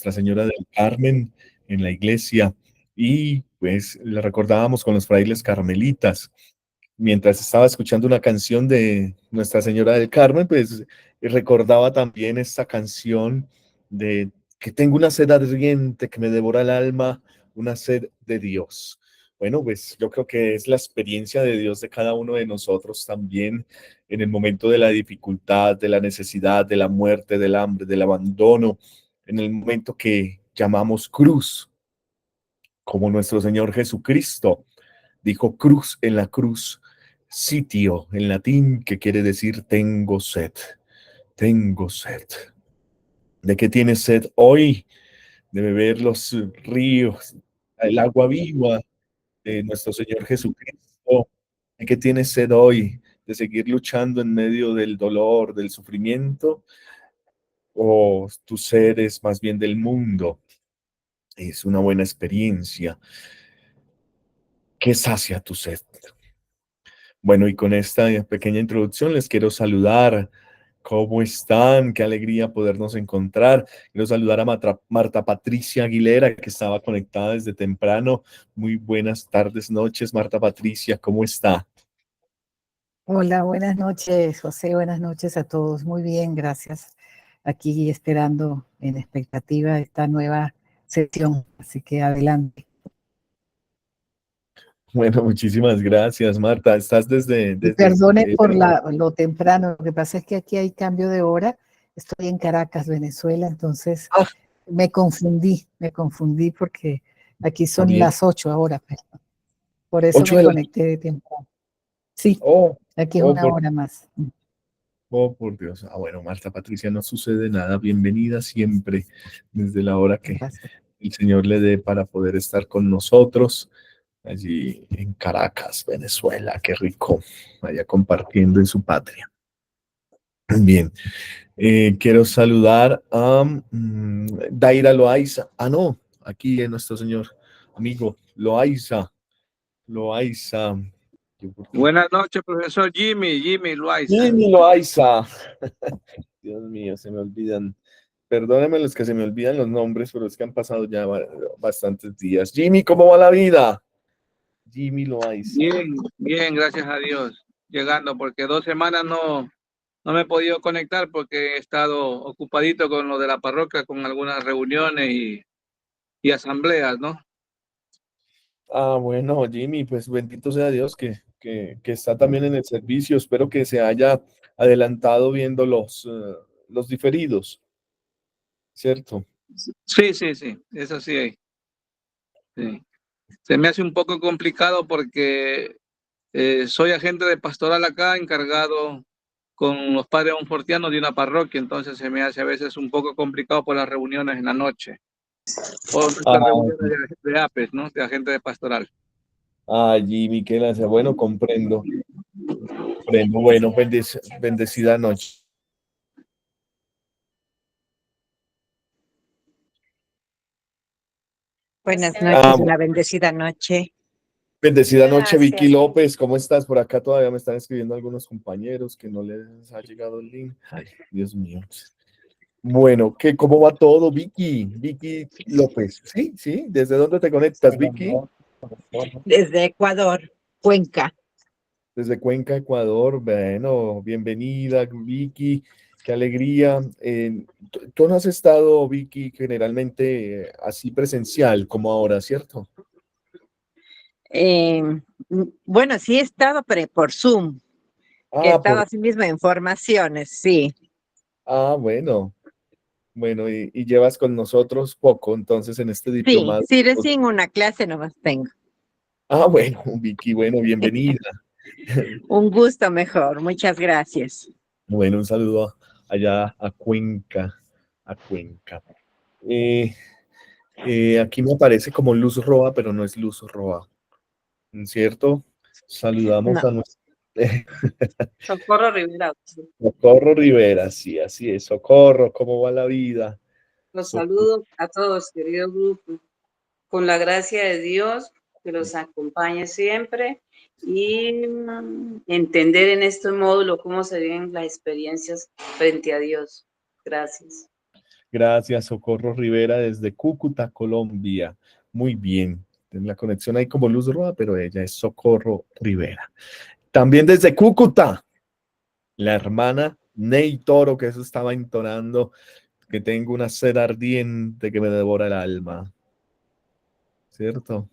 Nuestra Señora del Carmen en la iglesia y pues la recordábamos con los frailes carmelitas. Mientras estaba escuchando una canción de Nuestra Señora del Carmen, pues recordaba también esta canción de que tengo una sed ardiente que me devora el alma, una sed de Dios. Bueno, pues yo creo que es la experiencia de Dios de cada uno de nosotros también en el momento de la dificultad, de la necesidad, de la muerte, del hambre, del abandono, en el momento que llamamos cruz, como nuestro Señor Jesucristo dijo cruz en la cruz, sitio en latín que quiere decir tengo sed, tengo sed. ¿De qué tienes sed hoy? De beber los ríos, el agua viva de nuestro Señor Jesucristo. ¿De qué tienes sed hoy? ¿De seguir luchando en medio del dolor, del sufrimiento? ¿O tu sed es más bien del mundo? Es una buena experiencia que sacia tu sed. Bueno, y con esta pequeña introducción les quiero saludar. ¿Cómo están? Qué alegría podernos encontrar. Quiero saludar a Marta Patricia Aguilera, que estaba conectada desde temprano. Muy buenas tardes, noches, Marta Patricia, ¿cómo está? Hola, buenas noches, José, buenas noches a todos. Muy bien, gracias. Aquí esperando en expectativa esta nueva sesión, así que adelante. Bueno, muchísimas gracias, Marta. ¿Estás Y perdone por lo temprano, lo que pasa es que aquí hay cambio de hora. Estoy en Caracas, Venezuela, entonces me confundí porque aquí son también las 8 ahora, pero por eso 8 me de la... conecté de temprano. Sí, Oh, aquí es oh, una por, hora más. oh, por Dios. Ah, bueno, Marta Patricia, no sucede nada. Bienvenida siempre desde la hora que Gracias. el Señor le dé para poder estar con nosotros allí en Caracas, Venezuela. Qué rico, allá compartiendo en su patria. Bien, quiero saludar a Daira Loaiza. Ah, no, aquí es nuestro señor amigo Loaiza. Loaiza. Buenas noches, profesor Jimmy Loaiza. Jimmy Loaiza. Dios mío, se me olvidan. Perdónenme los que se me olvidan los nombres, pero es que han pasado ya bastantes días. Jimmy, ¿cómo va la vida? Jimmy Loaiza. Bien, gracias a Dios. Llegando, porque 2 semanas no me he podido conectar porque he estado ocupadito con lo de la parroquia, con algunas reuniones y asambleas, ¿no? Ah, bueno, Jimmy, pues bendito sea Dios que está también en el servicio. Espero que se haya adelantado viendo los diferidos, ¿cierto? Sí, eso sí. Sí. Se me hace un poco complicado porque soy agente de pastoral acá, encargado con los padres monfortianos de una parroquia, entonces se me hace a veces un poco complicado por las reuniones en la noche, o Ah, las reuniones de APES, ¿no? De agente de pastoral. Jimmy, qué gracia. Bueno, comprendo. Comprendo. Bueno, bendecida noche. Buenas Ah, noches, una bendecida noche. bendecida noche, Vicky Gracias. López. ¿Cómo estás? Por acá todavía me están escribiendo algunos compañeros que no les ha llegado el link. Ay, Dios mío. Bueno, ¿cómo va todo, Vicky? Vicky López. Sí, sí. ¿Desde dónde te conectas, Vicky? Desde Ecuador, Cuenca. Desde Cuenca, Ecuador. Bueno, bienvenida, Vicky. Qué alegría. Tú no has estado, Vicky, generalmente así presencial como ahora, ¿cierto? Eh, bueno, sí he estado por Zoom, que he Ah, estado así mismo en formaciones, sí. bueno. Bueno, y llevas con nosotros poco, entonces, en este diplomado. Sí, recién una clase nomás tengo. Ah, bueno, Vicky, bueno, bienvenida. Un gusto mejor, muchas gracias. Bueno, un saludo allá a Cuenca, a Cuenca. Eh, aquí me aparece como Luz Roa, pero no es Luz Roa, ¿cierto? Saludamos No, a nuestro Socorro Rivera. Socorro Rivera, sí, así es. Socorro, ¿cómo va la vida? Los saludo a todos, querido grupo, con la gracia de Dios que los acompañe siempre y entender en este módulo cómo se viven las experiencias frente a Dios. Gracias. Gracias, Socorro Rivera, desde Cúcuta, Colombia. Muy bien. Tiene la conexión ahí como luz roja, pero ella es Socorro Rivera. También desde Cúcuta, la hermana Ney Toro, que eso estaba entonando, que tengo una sed ardiente que me devora el alma. ¿Cierto?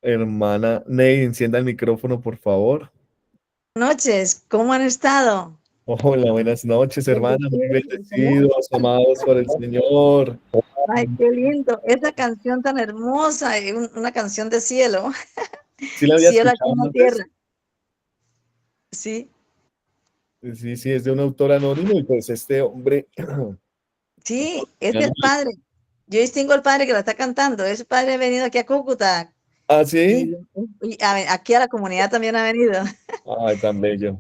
Hermana Ney, encienda el micrófono, por favor. Buenas noches, ¿cómo han estado? Hola, buenas noches, hermana. Muy bendecidos, amados por el Señor. Ay, qué lindo, esa canción tan hermosa, una canción de cielo, ¿Sí la había cielo aquí escuchado en la antes? tierra. Sí, Sí, sí, es de un autor anónimo y pues este hombre sí, es el padre. Yo distingo al padre que la está cantando, ese padre ha venido aquí a Cúcuta ¿Ah, y, sí? aquí a la comunidad también ha venido. Ay, tan bello.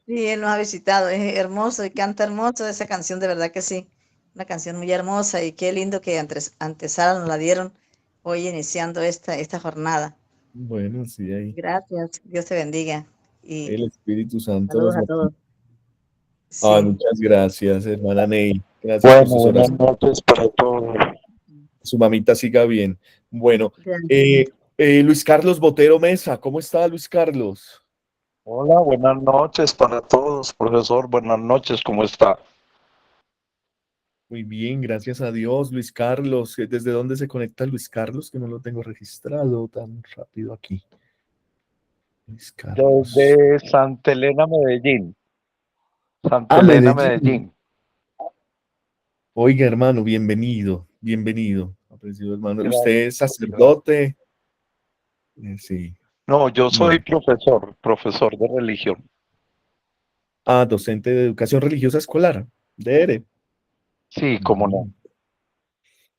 Sí, él nos ha visitado, es hermoso y canta hermoso esa canción, de verdad que sí. Una canción muy hermosa y qué lindo que antesala nos la dieron hoy iniciando esta jornada. Bueno, sí, ahí Gracias, Dios te bendiga y el Espíritu Santo saludos nos a bendiga. todos. Ay, Sí, muchas gracias, hermana Ney. Gracias por sus Buenas oraciones. noches para todos. Su mamita siga bien. Bueno, gracias. Luis Carlos Botero Mesa, ¿cómo está Luis Carlos? Hola, buenas noches para todos, profesor. Buenas noches, ¿cómo está? Muy bien, gracias a Dios, Luis Carlos. ¿Desde dónde se conecta Luis Carlos? Que no lo tengo registrado tan rápido aquí. Luis Carlos. Desde Santa Elena, Medellín. Santa Ah, Elena, Medellín. Medellín. Oiga, hermano, bienvenido, bienvenido, apreciado hermano. Gracias. ¿Usted es sacerdote? Sí. No, yo soy Bueno. profesor de religión. Ah, docente de educación religiosa escolar, de ERE. Sí, cómo no.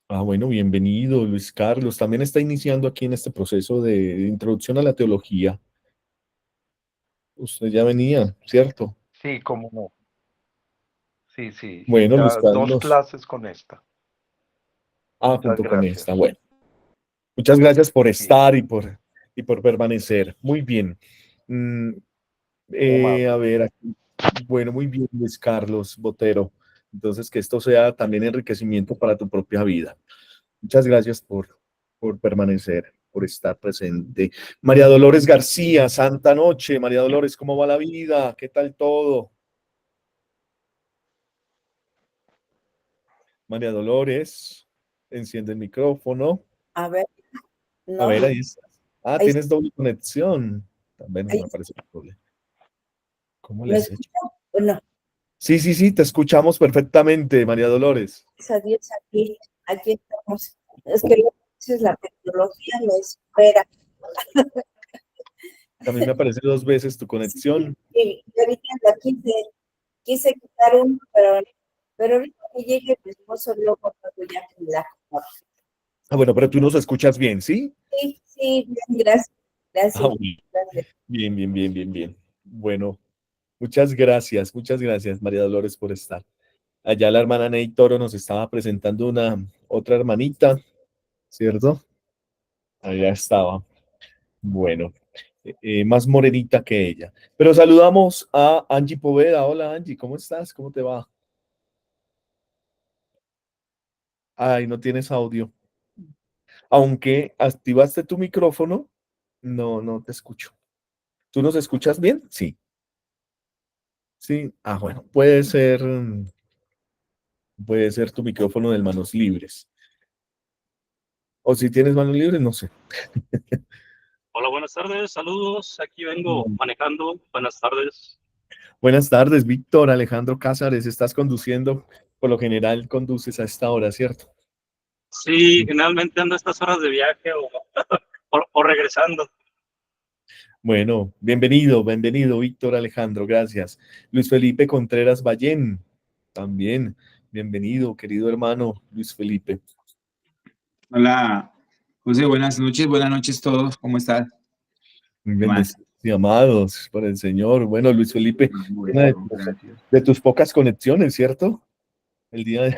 Ah, bueno, bienvenido, Luis Carlos. También está iniciando aquí en este proceso de introducción a la teología. Usted ya venía, ¿cierto? Sí, cómo no. Sí, sí. Bueno, Luis Ya 2 Carlos. clases con esta. Ah, Muchas junto con gracias. esta. Bueno, muchas gracias por Sí. estar y por permanecer. Muy bien. A ver, aquí. Bueno, muy bien, Luis Carlos Botero. Entonces, que esto sea también enriquecimiento para tu propia vida. Muchas gracias por permanecer, por estar presente. María Dolores García, Santa Noche. María Dolores, ¿cómo va la vida? ¿Qué tal todo? María Dolores, enciende el micrófono. A ver, A no, ver, ahí estás. Ah, ahí, tienes doble conexión. También ahí, me parece doble. ¿Cómo le ¿me has hecho? escuchan? Bueno, Sí, sí, sí, te escuchamos perfectamente, María Dolores. gracias a Dios aquí estamos. Es que a veces la tecnología me espera. A mí me aparece 2 veces tu conexión. Y ahorita la quise quitar uno, pero ahorita que llegue mi esposo luego cuando ya me la acomodo. Ah, bueno, pero tú nos escuchas bien, ¿sí? Sí, sí, bien, gracias. Ah, Gracias, bueno. gracias. Bien, bien, bien, bien, bien. Bueno, muchas gracias, María Dolores, por estar. Allá la hermana Ney Toro nos estaba presentando una otra hermanita, ¿cierto? Allá estaba. Bueno, más morenita que ella. Pero saludamos a Angie Poveda. Hola, Angie, ¿cómo estás? ¿Cómo te va? Ay, no tienes audio. Aunque activaste tu micrófono, no te escucho. ¿Tú nos escuchas bien? Sí. Sí. Ah, bueno, puede ser tu micrófono de manos libres. O si tienes manos libres, no sé. Hola, buenas tardes, saludos. Aquí vengo manejando. Buenas tardes. Buenas tardes, Víctor Alejandro Cázares. Estás conduciendo. Por lo general conduces a esta hora, ¿cierto? Sí, generalmente ando a estas horas de viaje o regresando. Bueno, bienvenido, Víctor Alejandro, gracias. Luis Felipe Contreras Ballén, también, bienvenido, querido hermano Luis Felipe. Hola, José, buenas noches todos, ¿cómo estás? Muy ¿Qué más? bendecidos y amados por el Señor. Bueno, Luis Felipe, una Bueno, gracias. de tus pocas conexiones, ¿cierto? El día de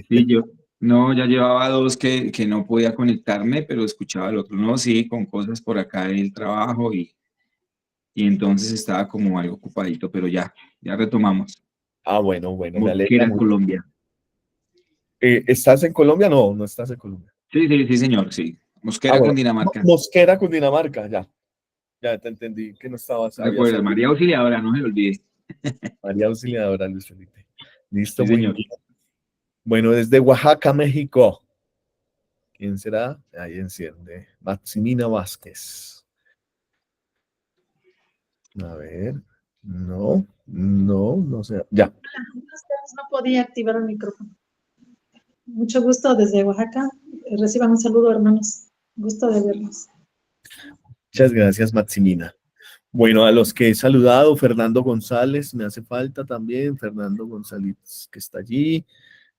Sí, ya llevaba 2 que no podía conectarme, pero escuchaba el otro. No, sí, con cosas por acá del trabajo y entonces estaba como algo ocupadito, pero ya retomamos. Ah, bueno, me alegra Mosquera, mucho. Colombia. ¿Estás en Colombia? No, no estás en Colombia. Sí, señor, sí. Ah, Mosquera, bueno. Cundinamarca. Mosquera, Cundinamarca, ya. Ya te entendí que no estabas, había Recuerda, salido. María Auxiliadora, no se lo olvide. María Auxiliadora, Luis Felipe. Listo, Sí, muy señor. bien. Bueno, desde Oaxaca, México. ¿Quién será? Ahí enciende. Maximina Vázquez. A ver. No sé. Ya. Buenas tardes, no podía activar el micrófono. Mucho gusto desde Oaxaca. Reciban un saludo, hermanos. Gusto de verlos. Muchas gracias, Maximina. Bueno, a los que he saludado, Fernando González, me hace falta también, Fernando González, que está allí,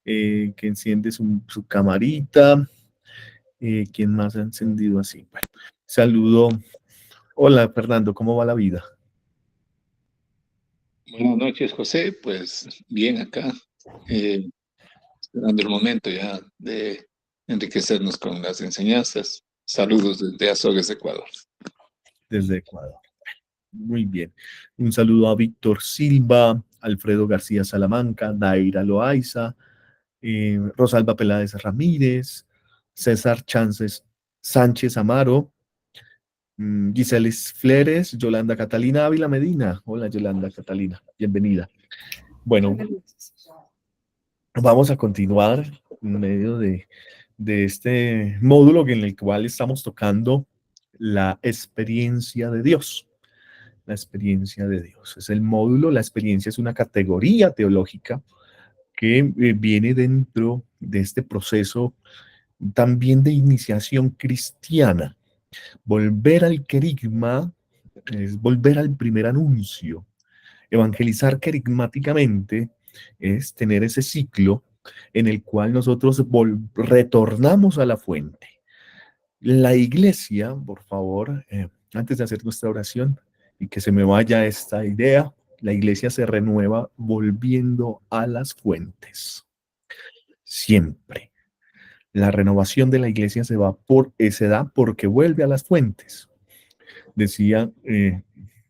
que enciende su camarita. ¿Quién más ha encendido así? Bueno, saludo. Hola, Fernando, ¿cómo va la vida? Buenas noches, José. Pues bien acá, esperando el momento ya de enriquecernos con las enseñanzas. Saludos desde Azogues, Ecuador. Desde Ecuador. Muy bien. Un saludo a Víctor Silva, Alfredo García Salamanca, Daira Loaiza, Rosalba Peláez Ramírez, César Sánchez Amaro, Giselis Fleres, Yolanda Catalina Ávila Medina. Hola, Yolanda Catalina, bienvenida. Bueno, vamos a continuar en medio de este módulo en el cual estamos tocando la experiencia de Dios. La experiencia de Dios. Es el módulo, la experiencia es una categoría teológica que viene dentro de este proceso también de iniciación cristiana. Volver al querigma es volver al primer anuncio. Evangelizar querigmáticamente es tener ese ciclo en el cual nosotros retornamos a la fuente. La iglesia, por favor, antes de hacer nuestra oración y que se me vaya esta idea, la iglesia se renueva volviendo a las fuentes. Siempre. La renovación de la iglesia se da porque vuelve a las fuentes. Decía,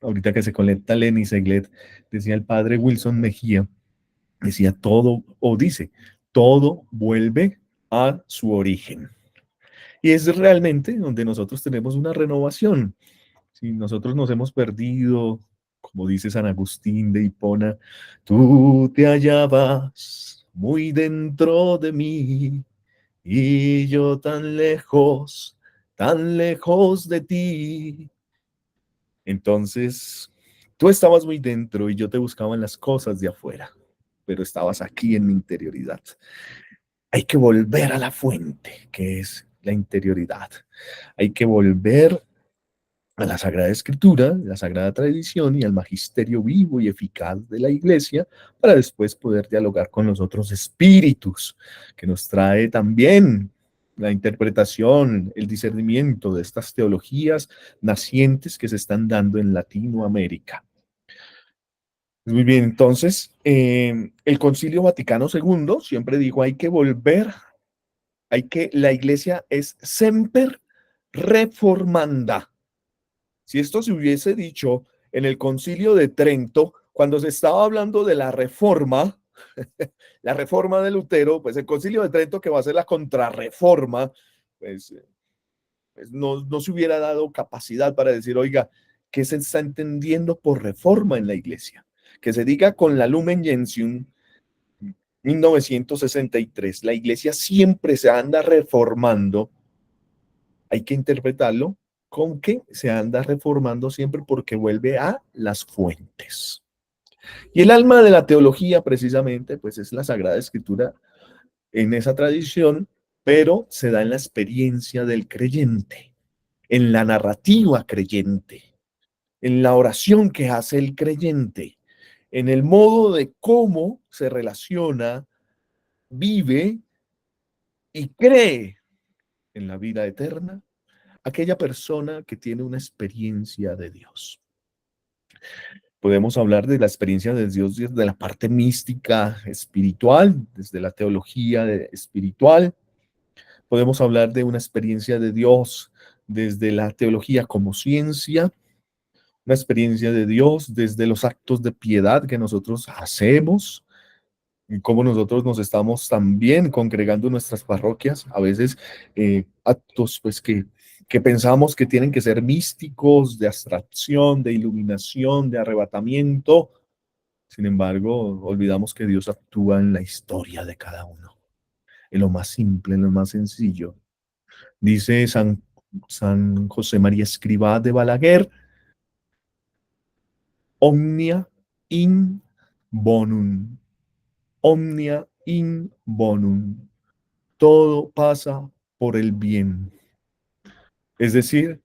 ahorita que se conecta Lenny Seglet, decía el padre Wilson Mejía, decía dice, todo vuelve a su origen. Y es realmente donde nosotros tenemos una renovación. Si nosotros nos hemos perdido, como dice San Agustín de Hipona, tú te hallabas muy dentro de mí y yo tan lejos de ti. Entonces, tú estabas muy dentro y yo te buscaba en las cosas de afuera, pero estabas aquí en mi interioridad. Hay que volver a la fuente, que es la interioridad. Hay que volver a la Sagrada Escritura, la Sagrada Tradición y al magisterio vivo y eficaz de la Iglesia para después poder dialogar con los otros espíritus, que nos trae también la interpretación, el discernimiento de estas teologías nacientes que se están dando en Latinoamérica. Muy bien, entonces, el Concilio Vaticano II siempre dijo, la Iglesia es semper reformanda. Si esto se hubiese dicho en el Concilio de Trento, cuando se estaba hablando de la reforma de Lutero, pues el Concilio de Trento, que va a ser la contrarreforma, pues no se hubiera dado capacidad para decir, oiga, ¿qué se está entendiendo por reforma en la iglesia? Que se diga con la Lumen Gentium 1963, la iglesia siempre se anda reformando, hay que interpretarlo con que se anda reformando siempre porque vuelve a las fuentes. Y el alma de la teología precisamente pues es la Sagrada Escritura en esa tradición, pero se da en la experiencia del creyente, en la narrativa creyente, en la oración que hace el creyente, en el modo de cómo se relaciona, vive y cree en la vida eterna aquella persona que tiene una experiencia de Dios. Podemos hablar de la experiencia de Dios desde la parte mística espiritual, desde la teología espiritual. Podemos hablar de una experiencia de Dios desde la teología como ciencia, una experiencia de Dios desde los actos de piedad que nosotros hacemos, y cómo nosotros nos estamos también congregando en nuestras parroquias, a veces actos pues que pensamos que tienen que ser místicos, de abstracción, de iluminación, de arrebatamiento. Sin embargo, olvidamos que Dios actúa en la historia de cada uno, en lo más simple, en lo más sencillo. Dice San José María Escrivá de Balaguer, omnia in bonum, omnia in bonum. Todo pasa por el bien. Es decir,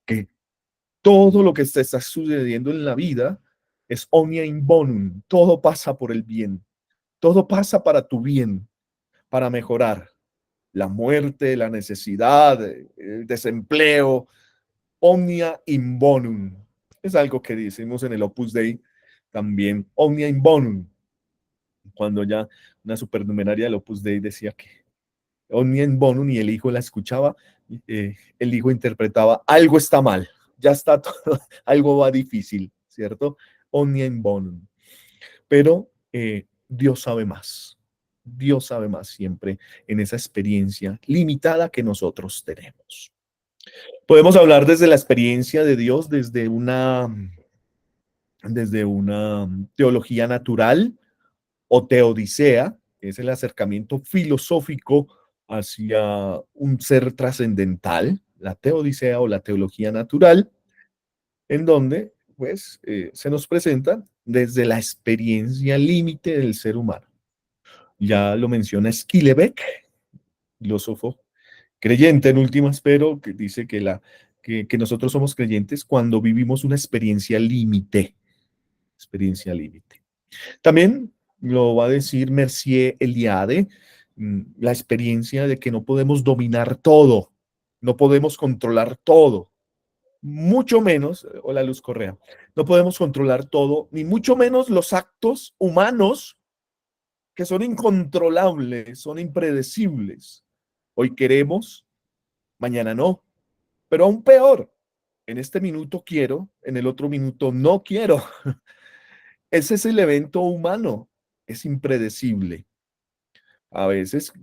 que todo lo que te está sucediendo en la vida es omnia in bonum. Todo pasa por el bien. Todo pasa para tu bien, para mejorar. La muerte, la necesidad, el desempleo, omnia in bonum. Es algo que decimos en el Opus Dei también, omnia in bonum. Cuando ya una supernumeraria del Opus Dei decía que omnia in bonum y el hijo la escuchaba, el hijo interpretaba, algo está mal, ya está todo, algo va difícil, ¿cierto? Omnia in bonum. Pero Dios sabe más. Dios sabe más siempre en esa experiencia limitada que nosotros tenemos. Podemos hablar desde la experiencia de Dios, desde una teología natural o teodicea, que es el acercamiento filosófico hacia un ser trascendental, la teodicea o la teología natural, en donde pues se nos presenta desde la experiencia límite del ser humano. Ya lo menciona Skillebeck, filósofo creyente en últimas, pero que dice que nosotros somos creyentes cuando vivimos una experiencia límite. Experiencia límite. También lo va a decir Mercier Eliade, la experiencia de que no podemos dominar todo, no podemos controlar todo, mucho menos, hola Luz Correa, no podemos controlar todo, ni mucho menos los actos humanos que son incontrolables, son impredecibles. Hoy queremos, mañana no, pero aún peor, en este minuto quiero, en el otro minuto no quiero. Ese es el evento humano, es impredecible. A veces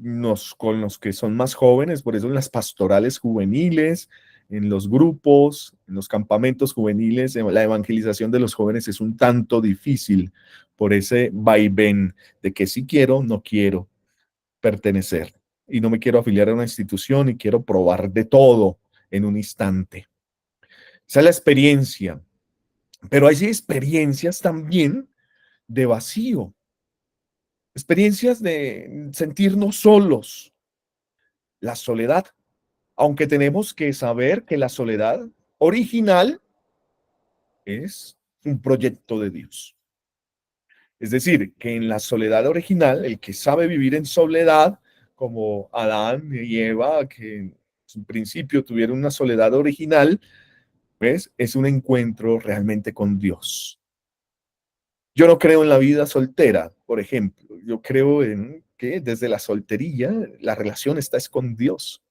con los que son más jóvenes, por eso en las pastorales juveniles, en los grupos, en los campamentos juveniles, la evangelización de los jóvenes es un tanto difícil por ese vaivén de que sí quiero, no quiero pertenecer y no me quiero afiliar a una institución y quiero probar de todo en un instante. Esa es la experiencia, pero hay experiencias también de vacío, experiencias de sentirnos solos, la soledad, aunque tenemos que saber que la soledad original es un proyecto de Dios. Es decir, que en la soledad original, el que sabe vivir en soledad, como Adán y Eva, que en su principio tuvieron una soledad original, pues es un encuentro realmente con Dios. Yo no creo en la vida soltera, por ejemplo. Yo creo en que desde la soltería la relación está con Dios.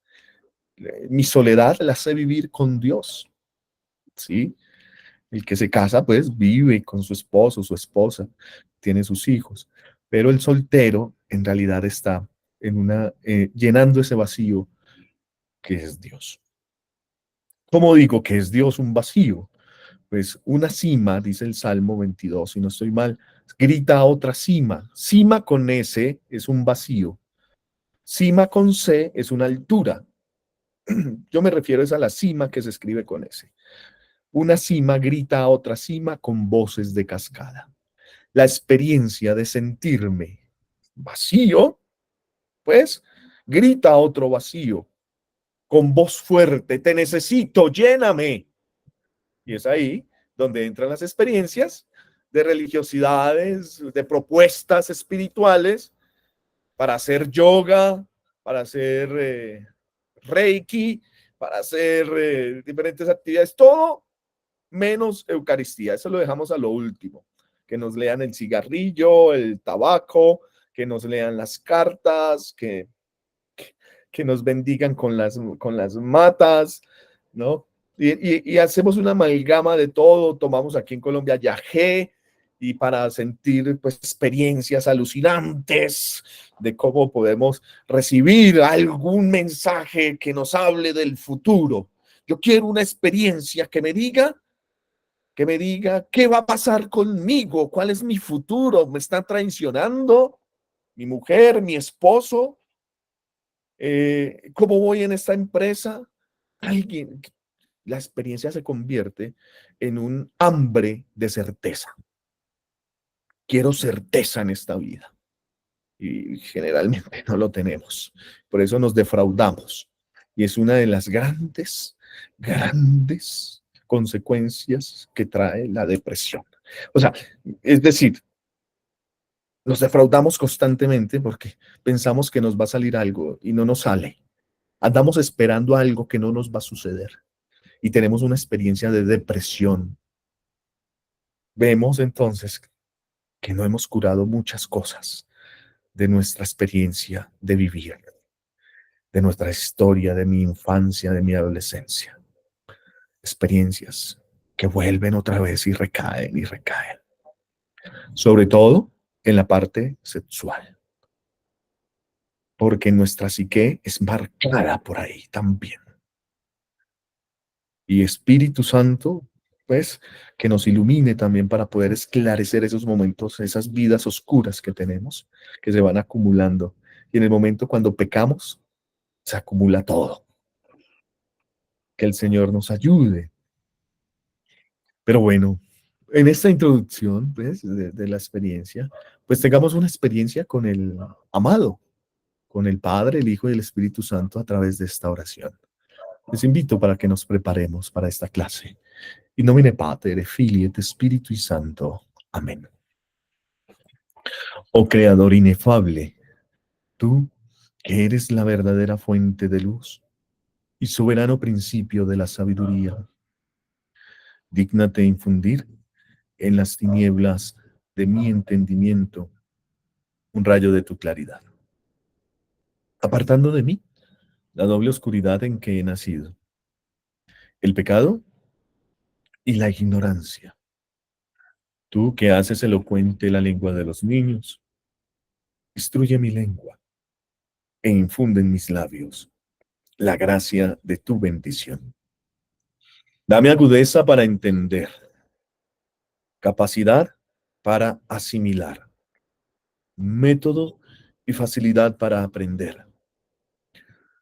Mi soledad la sé vivir con Dios. ¿Sí? El que se casa, pues vive con su esposo, su esposa, tiene sus hijos. Pero el soltero en realidad está llenando ese vacío que es Dios. ¿Cómo digo que es Dios un vacío? Pues una cima, dice el Salmo 22, si no estoy mal, grita a otra cima. Cima con S es un vacío. Cima con C es una altura. Yo me refiero a la cima que se escribe con S. Una cima grita a otra cima con voces de cascada. La experiencia de sentirme vacío, pues, grita a otro vacío con voz fuerte, te necesito, lléname. Y es ahí donde entran las experiencias de religiosidades, de propuestas espirituales para hacer yoga, para hacer reiki, para hacer diferentes actividades, todo menos Eucaristía. Eso lo dejamos a lo último. Que nos lean el cigarrillo, el tabaco, que nos lean las cartas, que nos bendigan con las matas, ¿no? Y hacemos una amalgama de todo, tomamos aquí en Colombia yagé, y para sentir pues experiencias alucinantes de cómo podemos recibir algún mensaje que nos hable del futuro. Yo quiero una experiencia que me diga qué va a pasar conmigo, cuál es mi futuro, me está traicionando mi mujer, mi esposo, cómo voy en esta empresa. Alguien, la experiencia se convierte en un hambre de certeza. Quiero certeza en esta vida. Y generalmente no lo tenemos. Por eso nos defraudamos. Y es una de las grandes consecuencias que trae la depresión. O sea, es decir, nos defraudamos constantemente porque pensamos que nos va a salir algo y no nos sale. Andamos esperando algo que no nos va a suceder. Y tenemos una experiencia de depresión. Vemos entonces que no hemos curado muchas cosas de nuestra experiencia de vivir, de nuestra historia, de mi infancia, de mi adolescencia. Experiencias que vuelven otra vez y recaen y recaen. Sobre todo en la parte sexual. Porque nuestra psique es marcada por ahí también. Y Espíritu Santo, pues, que nos ilumine también para poder esclarecer esos momentos, esas vidas oscuras que tenemos, que se van acumulando. Y en el momento cuando pecamos, se acumula todo. Que el Señor nos ayude. Pero bueno, en esta introducción, pues, de la experiencia, pues tengamos una experiencia con el amado, con el Padre, el Hijo y el Espíritu Santo a través de esta oración. Les invito para que nos preparemos para esta clase. In nomine Pater, Filii et Spiritui Santo. Amén. Oh Creador inefable, tú que eres la verdadera fuente de luz y soberano principio de la sabiduría, dígnate infundir en las tinieblas de mi entendimiento un rayo de tu claridad, apartando de mí la doble oscuridad en que he nacido, el pecado y la ignorancia. Tú que haces elocuente la lengua de los niños, instruye mi lengua e infunde en mis labios la gracia de tu bendición. Dame agudeza para entender, capacidad para asimilar, método y facilidad para aprender,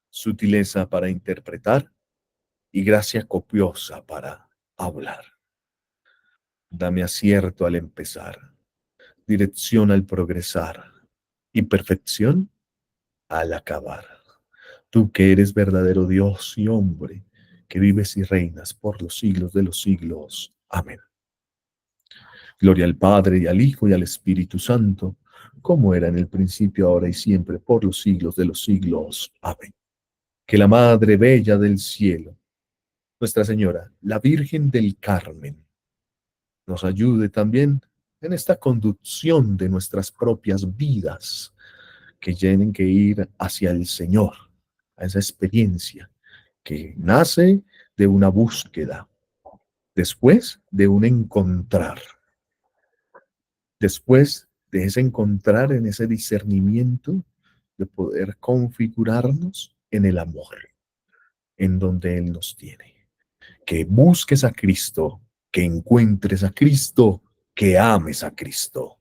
sutileza para interpretar y gracia copiosa para hablar. Dame acierto al empezar, dirección al progresar y perfección al acabar. Tú que eres verdadero Dios y hombre, que vives y reinas por los siglos de los siglos. Amén. Gloria al Padre, y al Hijo, y al Espíritu Santo, como era en el principio, ahora y siempre, por los siglos de los siglos. Amén. Que la Madre Bella del Cielo, Nuestra Señora, la Virgen del Carmen, nos ayude también en esta conducción de nuestras propias vidas, que tienen que ir hacia el Señor, a esa experiencia que nace de una búsqueda, después de un encontrar, después de ese encontrar en ese discernimiento, de poder configurarnos en el amor, en donde Él nos tiene. Que busques a Cristo, que encuentres a Cristo, que ames a Cristo.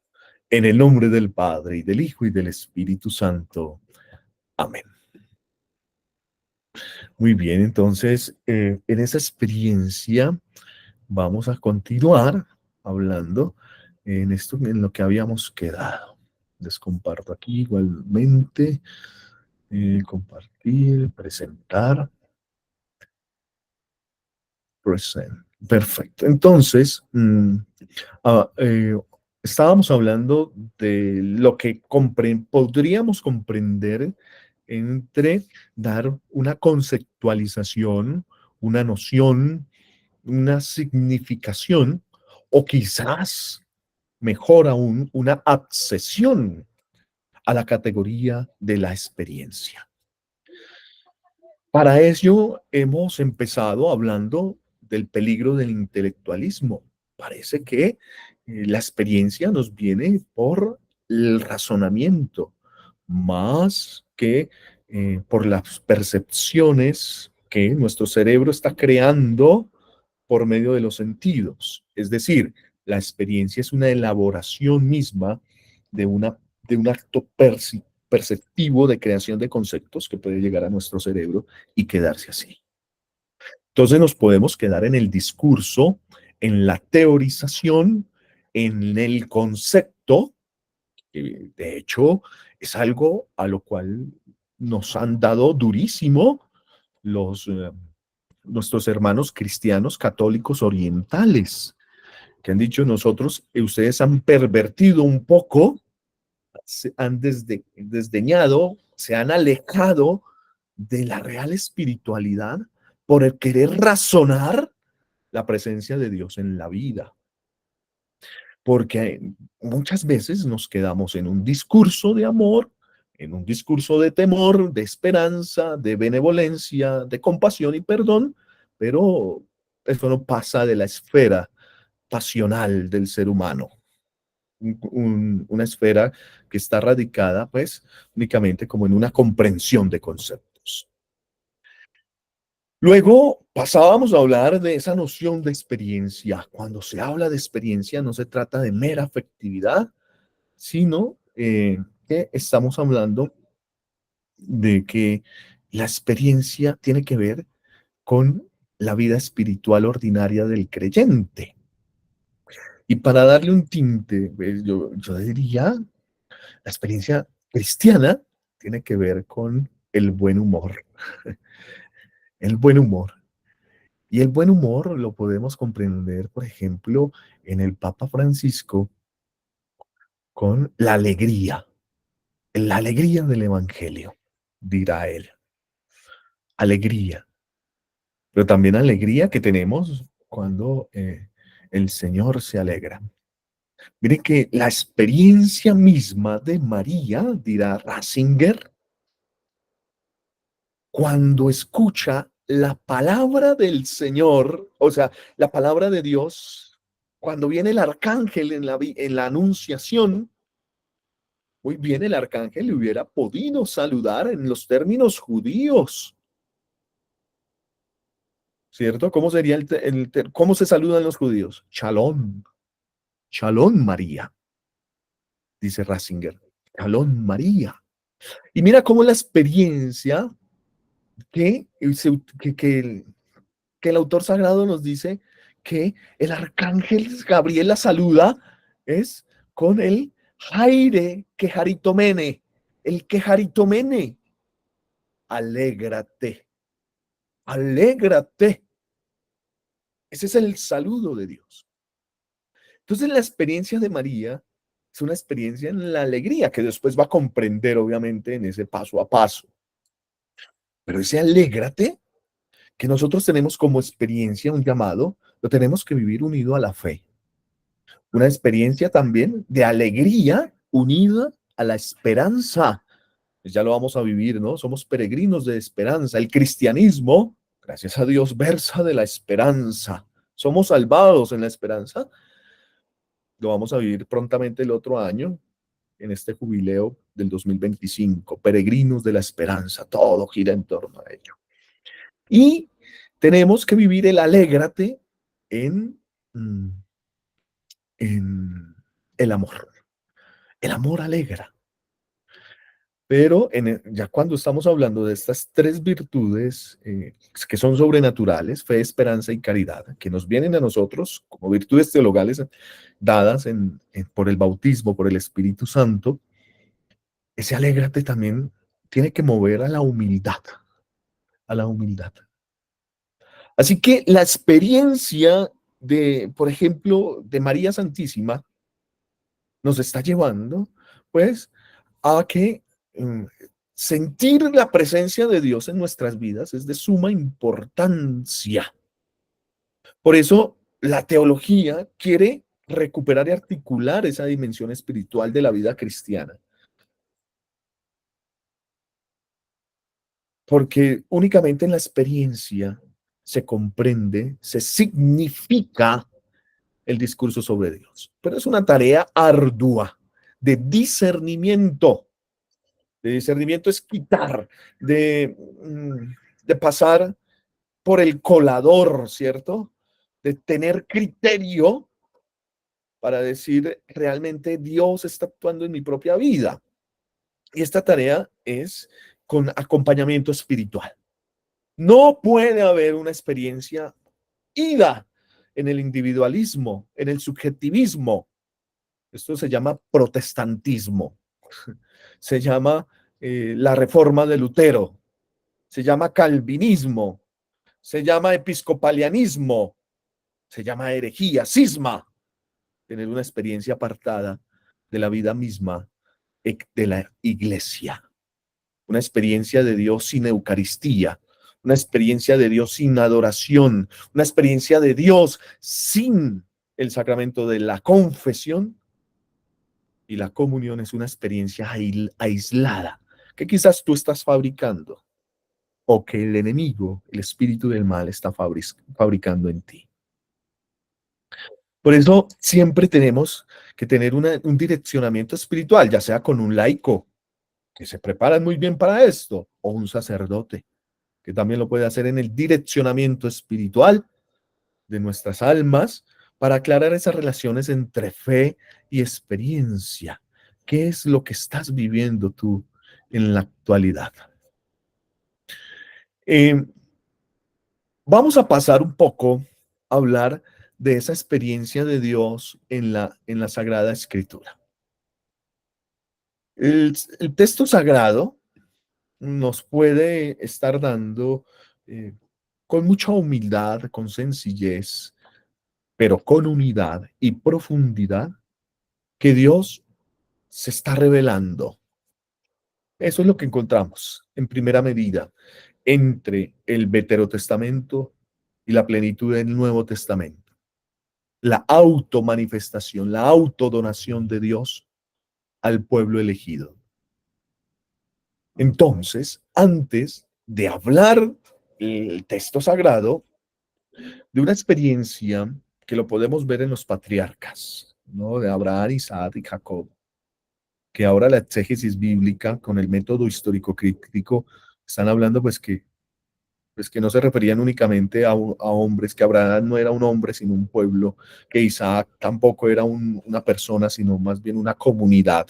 En el nombre del Padre, y del Hijo, y del Espíritu Santo. Amén. Muy bien, entonces, en esa experiencia vamos a continuar hablando en esto, en lo que habíamos quedado. Les comparto aquí igualmente. Compartir, presentar. Perfecto. Entonces, estábamos hablando de lo que podríamos comprender entre dar una conceptualización, una noción, una significación, o quizás, mejor aún, una accesión a la categoría de la experiencia. Para ello hemos empezado hablando del peligro del intelectualismo. Parece que la experiencia nos viene por el razonamiento, más que por las percepciones que nuestro cerebro está creando por medio de los sentidos. Es decir, la experiencia es una elaboración misma de, de un acto perceptivo de creación de conceptos que puede llegar a nuestro cerebro y quedarse así. Entonces nos podemos quedar en el discurso, en la teorización, en el concepto, que de hecho es algo a lo cual nos han dado durísimo los, nuestros hermanos cristianos católicos orientales, que han dicho nosotros, ustedes han pervertido un poco, se han desdeñado, se han alejado de la real espiritualidad por el querer razonar la presencia de Dios en la vida. Porque muchas veces nos quedamos en un discurso de amor, en un discurso de temor, de esperanza, de benevolencia, de compasión y perdón, pero eso no pasa de la esfera pasional del ser humano. Una esfera que está radicada, pues, únicamente como en una comprensión de conceptos. Luego pasábamos a hablar de esa noción de experiencia. Cuando se habla de experiencia no se trata de mera afectividad, sino que estamos hablando de que la experiencia tiene que ver con la vida espiritual ordinaria del creyente. Y para darle un tinte, pues, yo diría, la experiencia cristiana tiene que ver con el buen humor. El buen humor. Y el buen humor lo podemos comprender, por ejemplo, en el Papa Francisco con la alegría del Evangelio, dirá él. Alegría, pero también alegría que tenemos cuando el Señor se alegra. Miren que la experiencia misma de María, dirá Ratzinger, cuando escucha la palabra del Señor, o sea, la palabra de Dios, cuando viene el arcángel en la anunciación, muy bien, el arcángel le hubiera podido saludar en los términos judíos, ¿cierto? ¿Cómo sería cómo se saludan los judíos? Shalom, Shalom María, dice Ratzinger, Shalom María. Y mira cómo la experiencia que, que el autor sagrado nos dice que el arcángel Gabriel la saluda es con el Jaire Quejaritomene, el Quejaritomene. Alégrate, alégrate. Ese es el saludo de Dios. Entonces la experiencia de María es una experiencia en la alegría que después va a comprender obviamente en ese paso a paso. Pero ese alégrate que nosotros tenemos como experiencia, un llamado, lo tenemos que vivir unido a la fe. Una experiencia también de alegría unida a la esperanza. Pues ya lo vamos a vivir, ¿no? Somos peregrinos de esperanza. El cristianismo, gracias a Dios, versa de la esperanza. Somos salvados en la esperanza. Lo vamos a vivir prontamente el otro año, en este jubileo del 2025. Peregrinos de la esperanza. Todo gira en torno a ello. Y tenemos que vivir el alégrate en el amor. El amor alegra. Pero ya cuando estamos hablando de estas tres virtudes que son sobrenaturales, fe, esperanza y caridad, que nos vienen a nosotros como virtudes teologales dadas por el bautismo, por el Espíritu Santo, ese alégrate también tiene que mover a la humildad, a la humildad. Así que la experiencia de, por ejemplo, de María Santísima nos está llevando, pues, a que sentir la presencia de Dios en nuestras vidas es de suma importancia. Por eso la teología quiere recuperar y articular esa dimensión espiritual de la vida cristiana. Porque únicamente en la experiencia se comprende, se significa el discurso sobre Dios. Pero es una tarea ardua de discernimiento. De discernimiento es quitar, de pasar por el colador, ¿cierto? De tener criterio para decir realmente Dios está actuando en mi propia vida. Y esta tarea es con acompañamiento espiritual. No puede haber una experiencia ida en el individualismo, en el subjetivismo. Esto se llama protestantismo. Se llama la reforma de Lutero. Se llama calvinismo. Se llama episcopalianismo. Se llama herejía, cisma. Tener una experiencia apartada de la vida misma de la iglesia. Una experiencia de Dios sin Eucaristía, una experiencia de Dios sin adoración, una experiencia de Dios sin el sacramento de la confesión. Y la comunión es una experiencia aislada que quizás tú estás fabricando o que el enemigo, el espíritu del mal, está fabricando en ti. Por eso siempre tenemos que tener un direccionamiento espiritual, ya sea con un laico, que se preparan muy bien para esto, o un sacerdote, que también lo puede hacer en el direccionamiento espiritual de nuestras almas, para aclarar esas relaciones entre fe y experiencia. ¿Qué es lo que estás viviendo tú en la actualidad? Vamos a pasar un poco a hablar de esa experiencia de Dios en la Sagrada Escritura. El texto sagrado nos puede estar dando con mucha humildad, con sencillez, pero con unidad y profundidad, que Dios se está revelando. Eso es lo que encontramos en primera medida entre el Veterotestamento y la plenitud del Nuevo Testamento. La automanifestación, la autodonación de Dios al pueblo elegido. Entonces, antes de hablar el texto sagrado, de una experiencia que lo podemos ver en los patriarcas, ¿no? De Abraham, Isaac y Jacob, que ahora la exégesis bíblica con el método histórico crítico están hablando pues que no se referían únicamente a hombres, que Abraham no era un hombre sino un pueblo, que Isaac tampoco era una persona sino más bien una comunidad.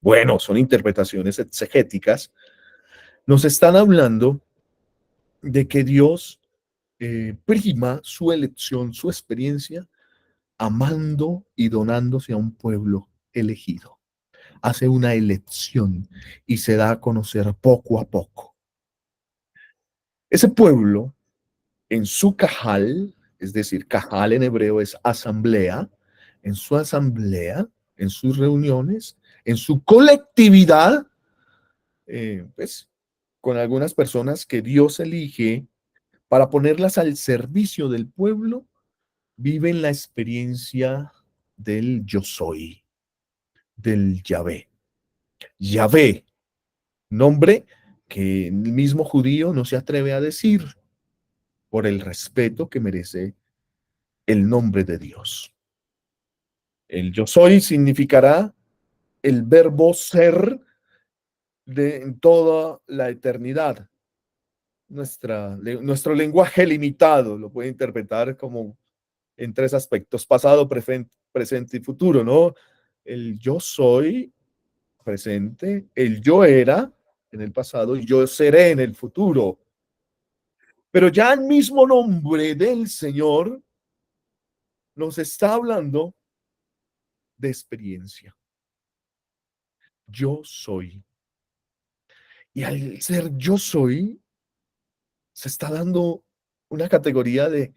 Bueno, son interpretaciones exegéticas. Nos están hablando de que Dios prima su elección, su experiencia, amando y donándose a un pueblo elegido. Hace una elección y se da a conocer poco a poco. Ese pueblo, en su cajal, es decir, cajal en hebreo es asamblea, en su asamblea, en sus reuniones, en su colectividad, pues con algunas personas que Dios elige para ponerlas al servicio del pueblo, viven la experiencia del yo soy, del Yahvé. Yahvé, nombre que el mismo judío no se atreve a decir por el respeto que merece el nombre de Dios. El yo soy significará el verbo ser en toda la eternidad. Nuestro lenguaje limitado lo puede interpretar como en tres aspectos: pasado, presente y futuro, ¿no? El yo soy presente, el yo era en el pasado y yo seré en el futuro. Pero ya el mismo nombre del Señor nos está hablando de experiencia. Yo soy. Y al ser yo soy, se está dando una categoría de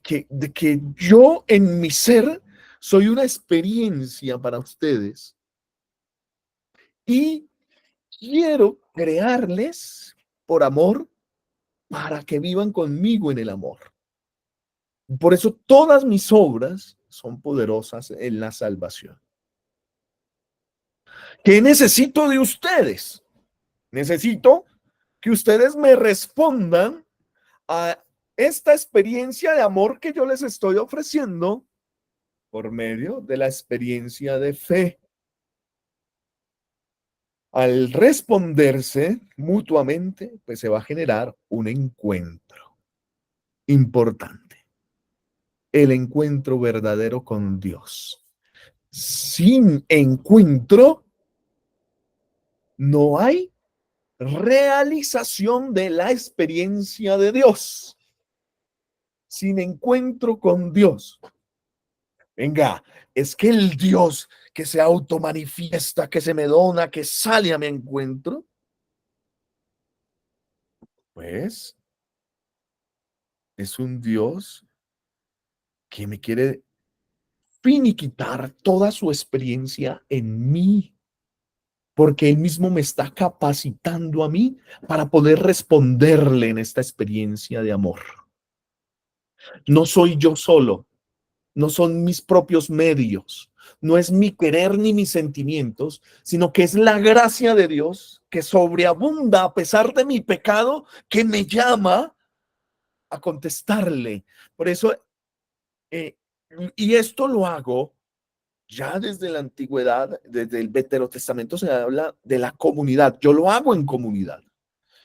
que yo en mi ser soy una experiencia para ustedes. Y quiero crearles por amor para que vivan conmigo en el amor. Por eso todas mis obras son poderosas en la salvación. ¿Qué necesito de ustedes? Necesito que ustedes me respondan a esta experiencia de amor que yo les estoy ofreciendo por medio de la experiencia de fe. Al responderse mutuamente, pues se va a generar un encuentro importante, el encuentro verdadero con Dios. Sin encuentro no hay realización de la experiencia de Dios. Sin encuentro con Dios. Venga, es que el Dios que se automanifiesta, que se me dona, que sale a mi encuentro, pues es un Dios que me quiere finiquitar toda su experiencia en mí, porque Él mismo me está capacitando a mí para poder responderle en esta experiencia de amor. No soy yo solo, no son mis propios medios, no es mi querer ni mis sentimientos, sino que es la gracia de Dios que sobreabunda a pesar de mi pecado, que me llama a contestarle. Por eso, y esto lo hago ya desde la antigüedad, desde el Veterotestamento se habla de la comunidad. Yo lo hago en comunidad.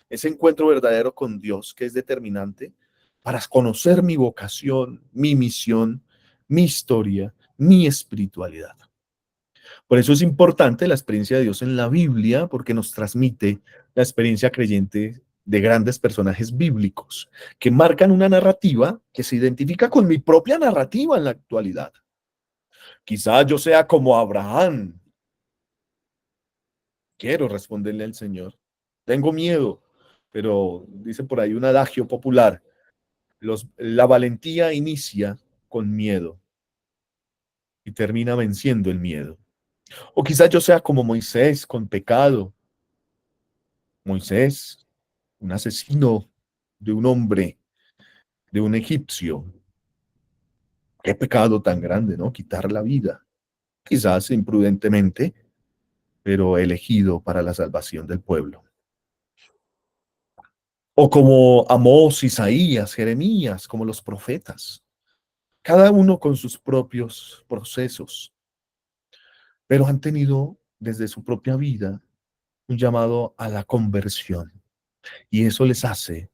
Ese encuentro verdadero con Dios que es determinante para conocer mi vocación, mi misión, mi historia, mi espiritualidad. Por eso es importante la experiencia de Dios en la Biblia, porque nos transmite la experiencia creyente de grandes personajes bíblicos que marcan una narrativa que se identifica con mi propia narrativa en la actualidad. Quizá yo sea como Abraham. Quiero responderle al Señor. Tengo miedo, pero dice por ahí un adagio popular. La valentía inicia con miedo y termina venciendo el miedo. O quizá yo sea como Moisés con pecado. Moisés, un asesino de un hombre, de un egipcio. Qué pecado tan grande, ¿no? Quitar la vida. Quizás imprudentemente, pero elegido para la salvación del pueblo. O como Amós, Isaías, Jeremías, como los profetas. Cada uno con sus propios procesos, pero han tenido desde su propia vida un llamado a la conversión. Y eso les hace